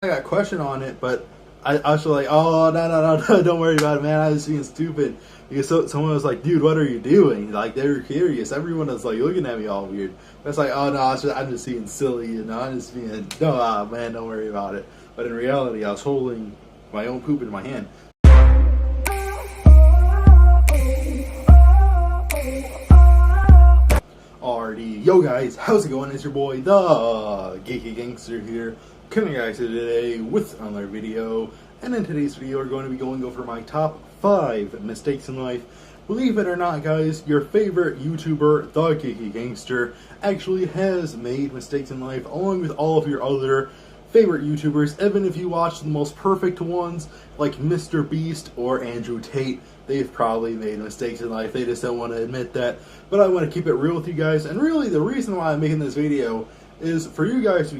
I got a question on it, but I was like, oh, no, don't worry about it, man. I was being stupid. Because someone was like, dude, what are you doing? Like, they were curious. Everyone was like looking at me all weird. But it's like, oh, no, I'm just being silly, I'm just being, no, man, don't worry about it. But in reality, I was holding my own poop in my hand. Alrighty, yo guys, how's it going? It's your boy, the Geeky Gangster here, coming at you today with another video. And in today's video, we're going to be going over my top 5 mistakes in life. Believe it or not, guys, your favorite YouTuber, the Geeky Gangster, actually has made mistakes in life, along with all of your other favorite YouTubers. Even if you watch the most perfect ones, like Mr. Beast or M.U.T.E, they've probably made mistakes in life. They just don't want to admit that. But I want to keep it real with you guys. And really, the reason why I'm making this video is for you guys to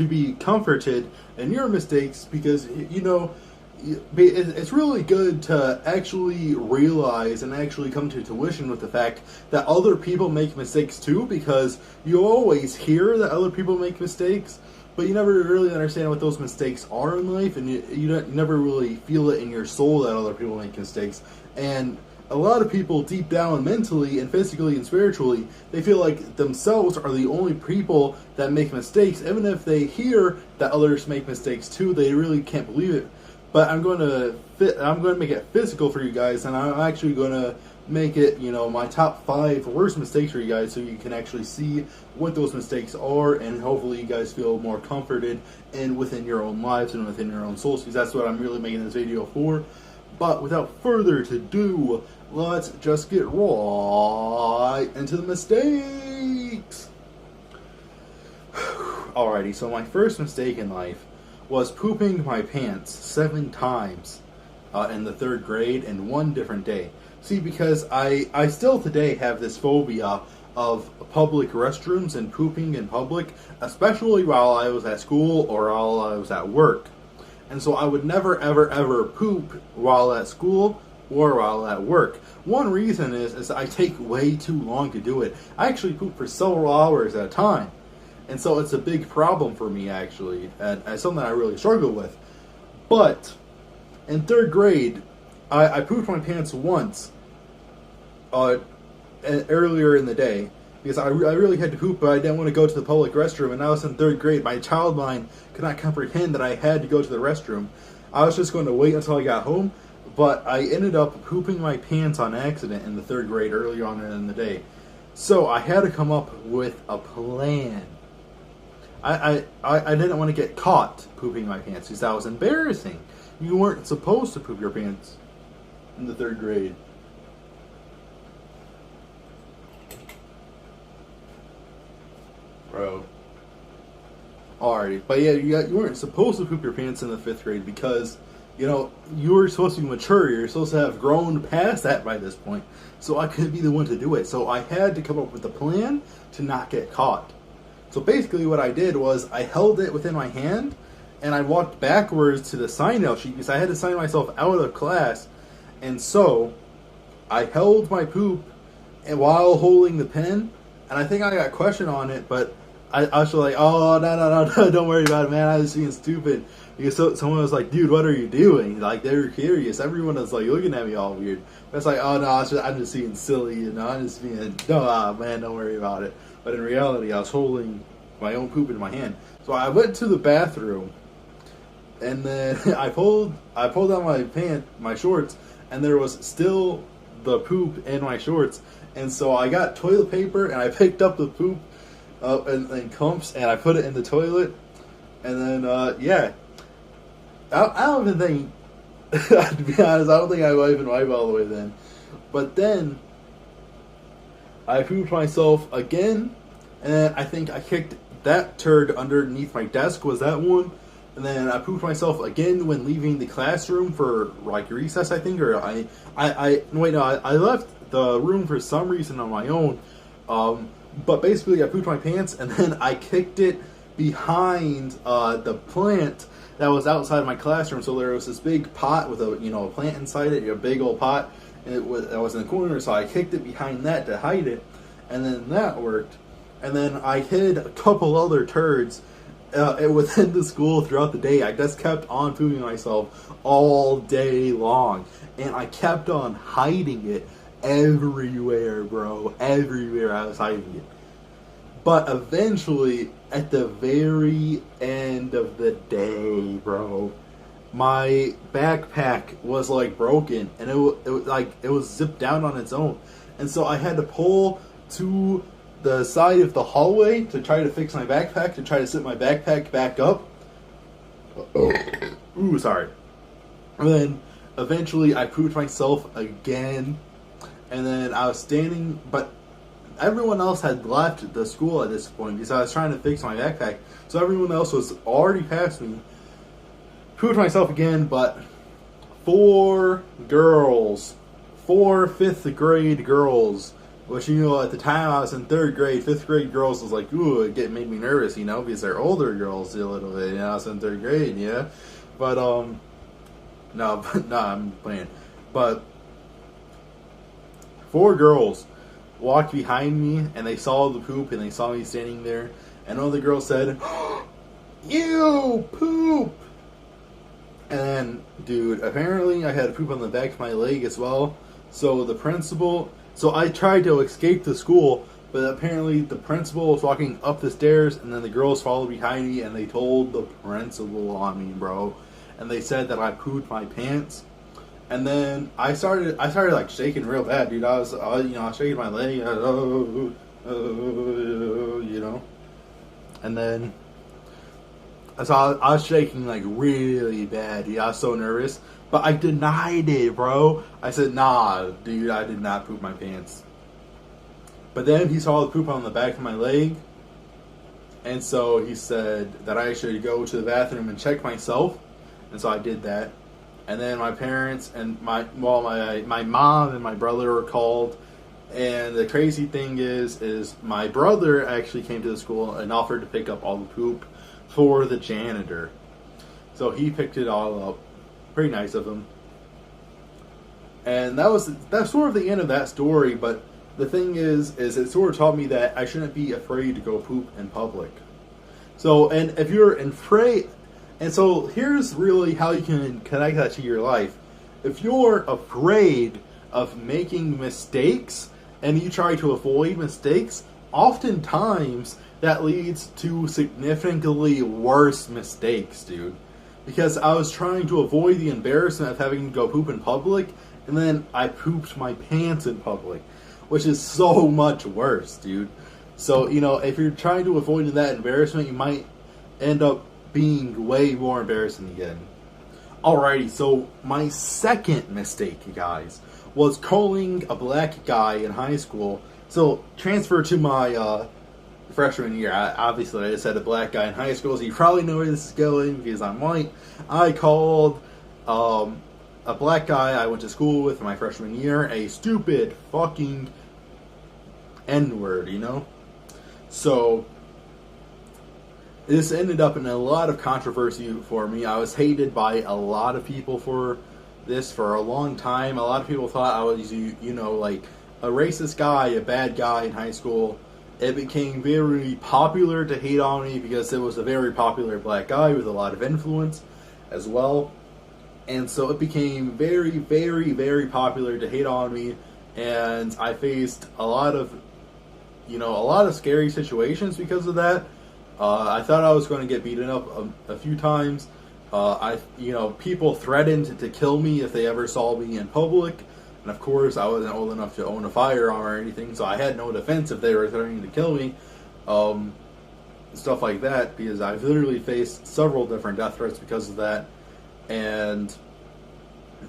be comforted in your mistakes, because, it's really good to actually realize and actually come to tuition with the fact that other people make mistakes too, because you always hear that other people make mistakes, but you never really understand what those mistakes are in life, and you never really feel it in your soul that other people make mistakes. And a lot of people deep down mentally and physically and spiritually, they feel like themselves are the only people that make mistakes. Even if they hear that others make mistakes too, they really can't believe it. But I'm going to make it physical for you guys, and I'm actually going to make it, my top 5 worst mistakes for you guys, so you can actually see what those mistakes are, and hopefully you guys feel more comforted and within your own lives and within your own souls, because that's what I'm really making this video for. But without further ado, let's just get right into the mistakes. Alrighty, so my first mistake in life was pooping my pants 7 times in the 3rd grade in one different day. See, because I still today have this phobia of public restrooms and pooping in public, especially while I was at school or while I was at work. And so I would never, ever poop while at school or while at work. One reason is I take way too long to do it. I actually poop for several hours at a time. And so it's a big problem for me, actually, and something I really struggle with. But in 3rd grade, I pooped my pants once earlier in the day, because I really had to poop, but I didn't want to go to the public restroom, and I was in 3rd grade. My child mind could not comprehend that I had to go to the restroom. I was just going to wait until I got home, but I ended up pooping my pants on accident in the 3rd grade early on in the day. So I had to come up with a plan. I didn't want to get caught pooping my pants, because that was embarrassing. You weren't supposed to poop your pants in the 3rd grade. Bro. Alrighty, but yeah, you weren't supposed to poop your pants in the 5th grade, because, you were supposed to be mature. You're supposed to have grown past that by this point. So I couldn't be the one to do it. So I had to come up with a plan to not get caught. So basically what I did was I held it within my hand, and I walked backwards to the sign-out sheet, because I had to sign myself out of class. And so I held my poop and while holding the pen, and I think I got a question on it, but I was like, oh, no, don't worry about it, man. I was being stupid. Because someone was like, dude, what are you doing? Like, they were curious. Everyone was like looking at me all weird. But it's like, oh, no, I'm just being silly, I'm just being, no, man, don't worry about it. But in reality, I was holding my own poop in my hand. So I went to the bathroom, and then I pulled down my shorts, and there was still the poop in my shorts. And so I got toilet paper, and I picked up the poop in clumps, and I put it in the toilet. And then, yeah. I don't even think, to be honest, I don't think I would even wipe all the way then. But then, I pooped myself again, and I think I kicked that turd underneath my desk, was that one. And then I pooped myself again when leaving the classroom for, like, recess, I think, or I left the room for some reason on my own. But basically, I pooped my pants, and then I kicked it behind the plant that was outside my classroom. So there was this big pot with a plant inside it, a big old pot, and it was in the corner. So I kicked it behind that to hide it, and then that worked. And then I hid a couple other turds within the school throughout the day. I just kept on pooping myself all day long, and I kept on hiding it everywhere, bro. Everywhere I was hiding it. But eventually, at the very end of the day, bro, my backpack was like broken, and it was zipped down on its own, and so I had to pull to the side of the hallway to try to fix my backpack, to try to sit my backpack back up. Ooh, sorry. And then eventually I pooped myself again, and then I was standing, but everyone else had left the school at this point because I was trying to fix my backpack, so everyone else was already past me. Pooped myself again, but 4 girls, 4 fifth grade girls, which, you know, at the time I was in 3rd grade, 5th grade girls was like, ooh, it made me nervous, you know, because they're older girls a little bit, you know, I was in 3rd grade, yeah, but, no, I'm playing, but 4 girls walked behind me, and they saw the poop, and they saw me standing there, and one of the girls said, ew, poop! And then, dude, apparently I had poop on the back of my leg as well. So the principal, so I tried to escape the school, but apparently the principal was walking up the stairs, and then the girls followed behind me, and they told the principal on me, bro. And they said that I pooped my pants. And then I started like shaking real bad, dude. I was shaking my leg, you know. And then so I was shaking like really bad, dude. I was so nervous, but I denied it, bro. I said, nah, dude, I did not poop my pants. But then he saw the poop on the back of my leg, and so he said that I should go to the bathroom and check myself, and so I did that. And then my parents and my mom and my brother were called. And the crazy thing is my brother actually came to the school and offered to pick up all the poop for the janitor. So he picked it all up. Pretty nice of him. And that's sort of the end of that story. But the thing is it sort of taught me that I shouldn't be afraid to go poop in public. So, and if you're afraid... And so here's really how you can connect that to your life. If you're afraid of making mistakes and you try to avoid mistakes, oftentimes that leads to significantly worse mistakes, dude. Because I was trying to avoid the embarrassment of having to go poop in public, and then I pooped my pants in public, which is so much worse, dude. So, you know, if you're trying to avoid that embarrassment, you might end up being way more embarrassing again. Alrighty, so my second mistake, you guys, was calling a black guy in high school. So, transfer to my freshman year. Obviously, I just had a black guy in high school, so you probably know where this is going because I'm white. I called a black guy I went to school with in my freshman year a stupid fucking N-word, you know? So this ended up in a lot of controversy for me. I was hated by a lot of people for this for a long time. A lot of people thought I was, you know, like a racist guy, a bad guy in high school. It became very popular to hate on me because it was a very popular black guy with a lot of influence as well. And so it became very, very, very popular to hate on me. And I faced a lot of scary situations because of that. I thought I was going to get beaten up a few times. People threatened to kill me if they ever saw me in public. And of course, I wasn't old enough to own a firearm or anything, so I had no defense if they were threatening to kill me. Stuff like that, because I've literally faced several different death threats because of that. And,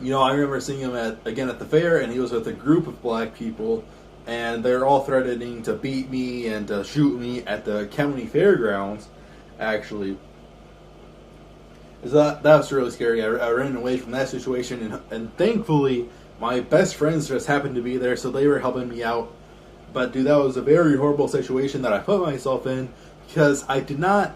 you know, I remember seeing him at the fair, and he was with a group of black people, and they're all threatening to beat me and to shoot me at the county fairgrounds, actually. So that was really scary. I ran away from that situation, and thankfully, my best friends just happened to be there, so they were helping me out. But, dude, that was a very horrible situation that I put myself in, because I did not,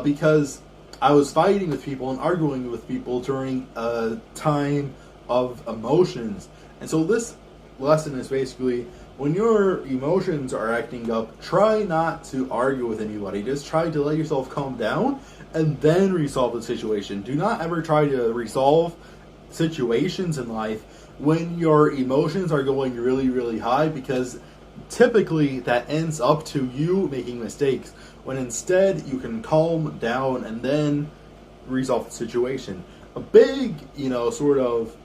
because I was fighting with people and arguing with people during a time of emotions. And so this lesson is basically, when your emotions are acting up, try not to argue with anybody. Just try to let yourself calm down and then resolve the situation. Do not ever try to resolve situations in life when your emotions are going really, really high, because typically that ends up to you making mistakes, when instead you can calm down and then resolve the situation. A big, sort of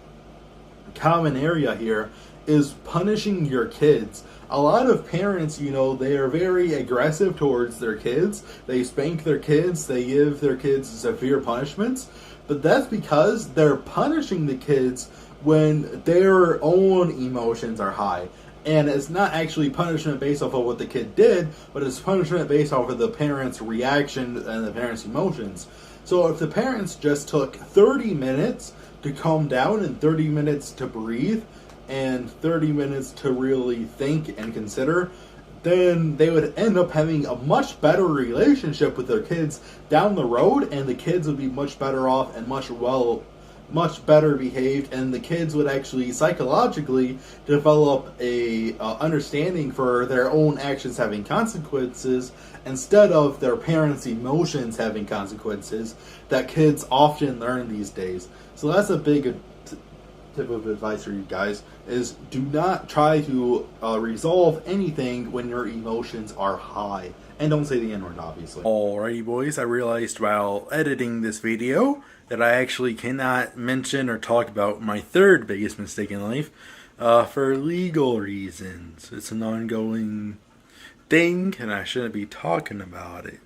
common area here is punishing your kids. A lot of parents, they are very aggressive towards their kids. They spank their kids, they give their kids severe punishments, but that's because they're punishing the kids when their own emotions are high. And it's not actually punishment based off of what the kid did, but it's punishment based off of the parent's reaction and the parent's emotions. So if the parents just took 30 minutes to calm down and 30 minutes to breathe and 30 minutes to really think and consider, then they would end up having a much better relationship with their kids down the road, and the kids would be much better off and much better behaved, and the kids would actually psychologically develop a understanding for their own actions having consequences instead of their parents' emotions having consequences that kids often learn these days. So that's a big tip of advice for you guys, is do not try to resolve anything when your emotions are high. And don't say the N-word, obviously. Alrighty, boys, I realized while editing this video that I actually cannot mention or talk about my third biggest mistake in life for legal reasons. It's an ongoing thing, and I shouldn't be talking about it.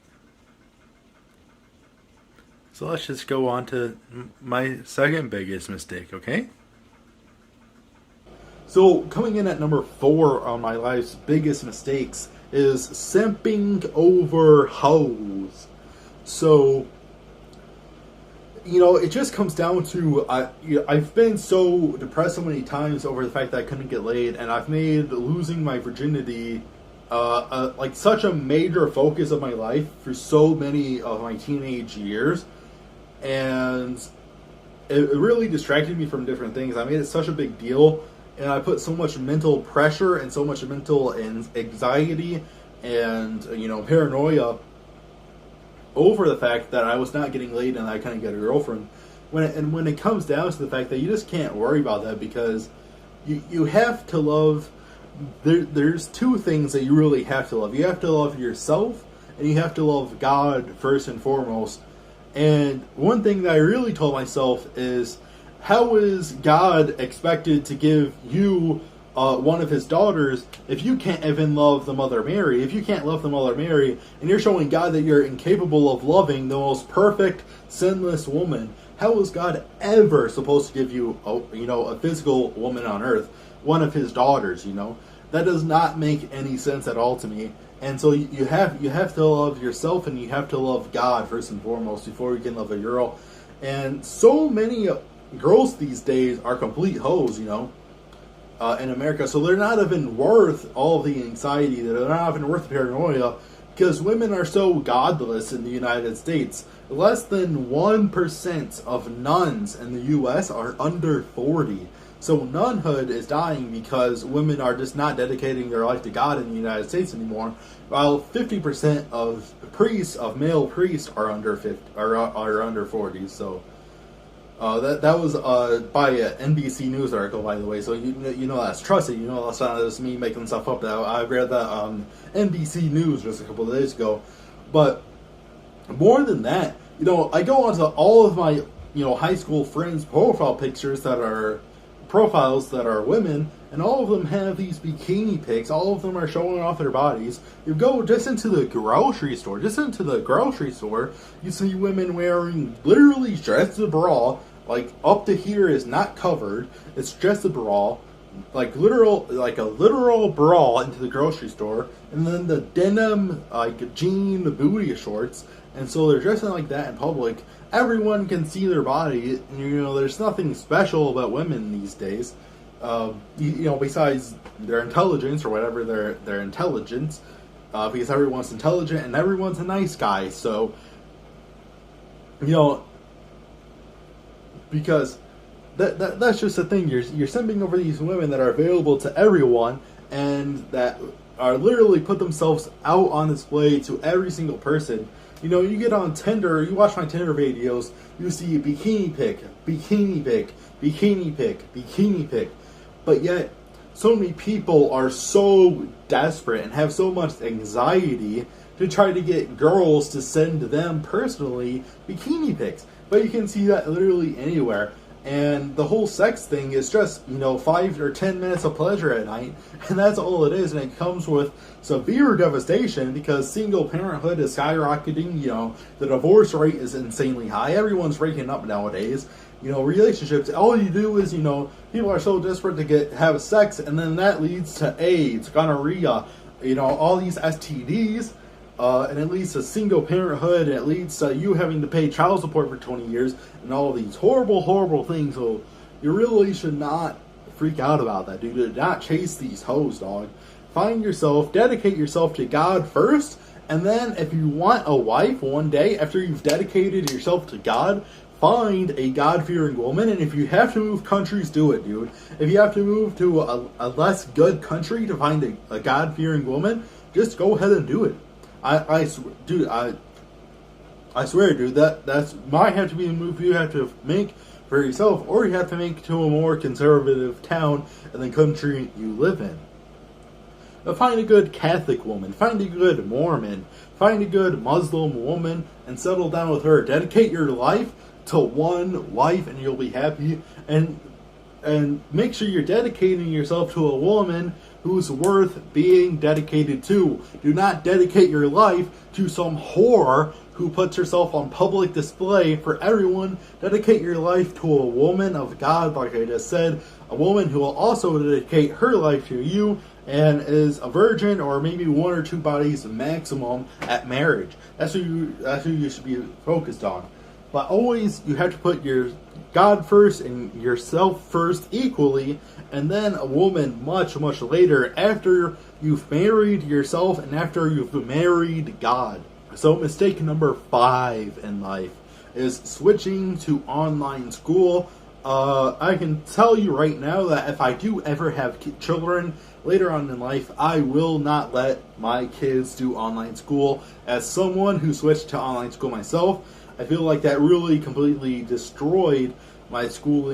So let's just go on to my second biggest mistake, okay? So coming in at number 4 on my life's biggest mistakes is simping over hoes. So, it just comes down to, I've been so depressed so many times over the fact that I couldn't get laid, and I've made losing my virginity like such a major focus of my life for so many of my teenage years, and it really distracted me from different things. I made it such a big deal, and I put so much mental pressure and so much mental anxiety and paranoia over the fact that I was not getting laid and I couldn't get a girlfriend. When it comes down to the fact that you just can't worry about that, because you have to love. There's 2 things that you really have to love. You have to love yourself, and you have to love God first and foremost. And one thing that I really told myself is, how is God expected to give you one of his daughters if you can't even love the Mother Mary? If you can't love the Mother Mary, and you're showing God that you're incapable of loving the most perfect, sinless woman, how is God ever supposed to give you a physical woman on earth, one of his daughters? That does not make any sense at all to me. And so you have to love yourself, and you have to love God first and foremost before you can love a girl. And so many girls these days are complete hoes, in America. So they're not even worth all of the anxiety. They're not even worth the paranoia, because women are so godless in the United States. Less than 1% of nuns in the U.S. are under 40. So nunhood is dying because women are just not dedicating their life to God in the United States anymore, while 50% of male priests are under 50, are under 40. So that was by an NBC News article, by the way. So that's trusted. That's not just me making stuff up. I read that on NBC News just a couple of days ago. But more than that, I go onto all of my high school friends' profile pictures that are profiles that are women, and all of them have these bikini pics. All of them are showing off their bodies. You go just into the grocery store, you see women wearing literally just a bra, like up to here is not covered. It's just a bra, like a literal bra into the grocery store, and then the denim jean booty shorts. And so they're dressing like that in public. Everyone can see their body. There's nothing special about women these days. Besides their intelligence or whatever their intelligence, because everyone's intelligent and everyone's a nice guy. So, because that's just the thing. You're simping over these women that are available to everyone, and that are literally put themselves out on display to every single person. You know, you get on Tinder, you watch my Tinder videos, you see bikini pic, bikini pic, bikini pic, bikini pic. But yet, so many people are so desperate and have so much anxiety to try to get girls to send them personally bikini pics. But you can see that literally anywhere. And the whole sex thing is just, 5 or 10 minutes of pleasure at night, and that's all it is. And it comes with severe devastation because single parenthood is skyrocketing. The divorce rate is insanely high. Everyone's breaking up nowadays. Relationships, all you do is, people are so desperate to have sex, and then that leads to AIDS, gonorrhea, all these STDs. And it leads to single parenthood, and it leads to you having to pay child support for 20 years, and all these horrible, horrible things. So you really should not freak out about that, dude. Do not chase these hoes, dog. Find yourself, dedicate yourself to God first, and then if you want a wife one day, after you've dedicated yourself to God, find a God-fearing woman. And if you have to move countries, do it, dude. If you have to move to a less good country to find a God-fearing woman, just go ahead and do it. I swear, dude, that's might have to be a move you have to make for yourself, or you have to make to a more conservative town in the country you live in. But find a good Catholic woman, find a good Mormon, find a good Muslim woman, and settle down with her. Dedicate your life to one wife, and you'll be happy. And make sure you're dedicating yourself to a woman who's worth being dedicated to. Do not dedicate your life to some whore who puts herself on public display for everyone. Dedicate your life to a woman of God, like I just said. A woman who will also dedicate her life to you and is a virgin, or maybe 1 or 2 bodies maximum at marriage. That's who you should be focused on. But always, you have to put your God first and yourself first equally, and then a woman much, much later after you've married yourself and after you've married God. So mistake number 5 in life is switching to online school. I can tell you right now that if I do ever have children later on in life, I will not let my kids do online school. As someone who switched to online school myself, I feel like that really completely destroyed my school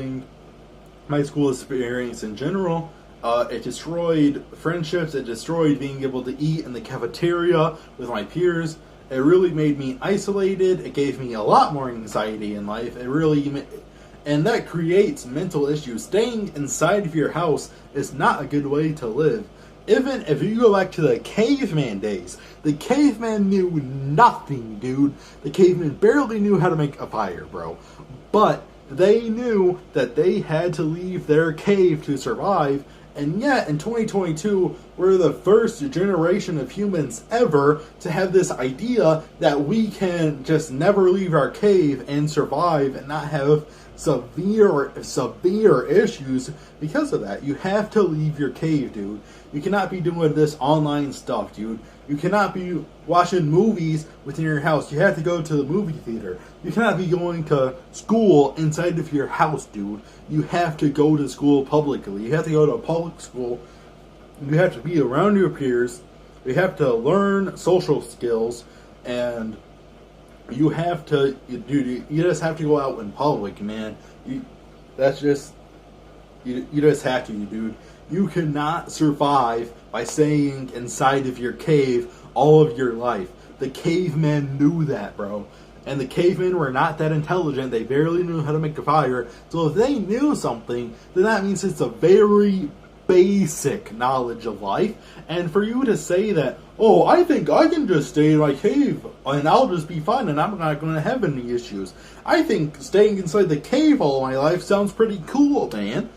experience in general. It destroyed friendships. It destroyed being able to eat in the cafeteria with my peers. It really made me isolated. It gave me a lot more anxiety in life. And that creates mental issues. Staying inside of your house is not a good way to live. Even if you go back to the caveman days, the caveman knew nothing, dude. The caveman barely knew how to make a fire, bro. But they knew that they had to leave their cave to survive. And yet, in 2022, we're the first generation of humans ever to have this idea that we can just never leave our cave and survive and not have severe issues because of that. You have to leave your cave, dude. You cannot be doing this online stuff, dude. You cannot be watching movies within your house. You have to go to the movie theater. You cannot be going to school inside of your house, dude. You have to go to school publicly. You have to go to a public school. You have to be around your peers. You have to learn social skills, and you have to, dude, you just have to go out in public, man. You just have to, dude. You cannot survive by staying inside of your cave all of your life. The cavemen knew that, bro. And the cavemen were not that intelligent. They barely knew how to make a fire. So if they knew something, then that means it's a very basic knowledge of life. And for you to say that, oh, I think I can just stay in my cave and I'll just be fine and I'm not going to have any issues. I think staying inside the cave all my life sounds pretty cool, man.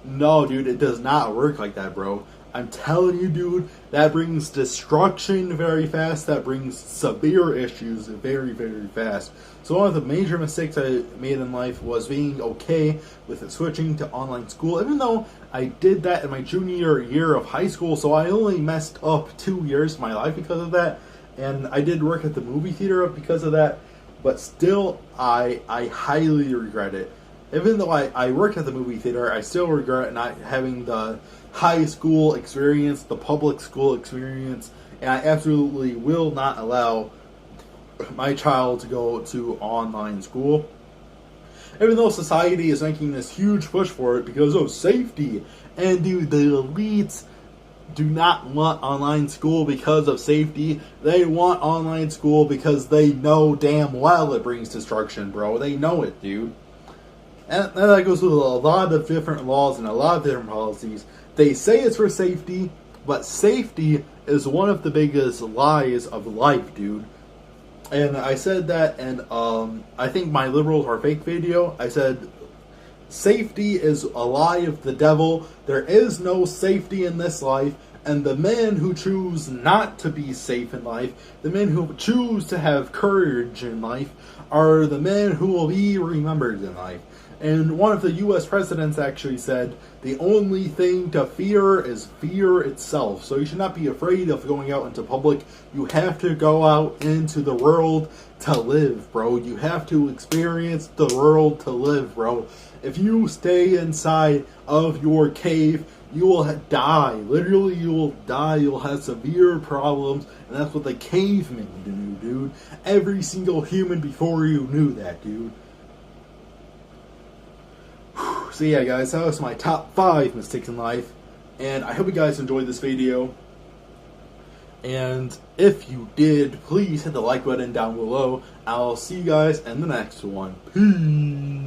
No, dude, it does not work like that, bro. I'm telling you, dude, that brings destruction very fast. That brings severe issues very, very fast. So one of the major mistakes I made in life was being okay with switching to online school, even though I did that in my junior year of high school, so I only messed up 2 years of my life because of that, and I did work at the movie theater because of that, but still, I highly regret it. Even though I worked at the movie theater, I still regret not having the high school experience, the public school experience, and I absolutely will not allow my child to go to online school. Even though society is making this huge push for it because of safety, and dude, the elites do not want online school because of safety. They want online school because they know damn well it brings destruction, bro. They know it, dude. And that goes with a lot of different laws and a lot of different policies. They say it's for safety, but safety is one of the biggest lies of life, dude. And I said that in, I think my liberals are fake video. I said, safety is a lie of the devil. There is no safety in this life. And the men who choose not to be safe in life, the men who choose to have courage in life, are the men who will be remembered in life. And one of the U.S. presidents actually said, the only thing to fear is fear itself. So you should not be afraid of going out into public. You have to go out into the world to live, bro. You have to experience the world to live, bro. If you stay inside of your cave, you will die. Literally, you will die. You'll have severe problems. And that's what the cavemen do, dude. Every single human before you knew that, dude. So yeah, guys, that was my top 5 mistakes in life, and I hope you guys enjoyed this video. And if you did, please hit the like button down below. I'll see you guys in the next one. Peace.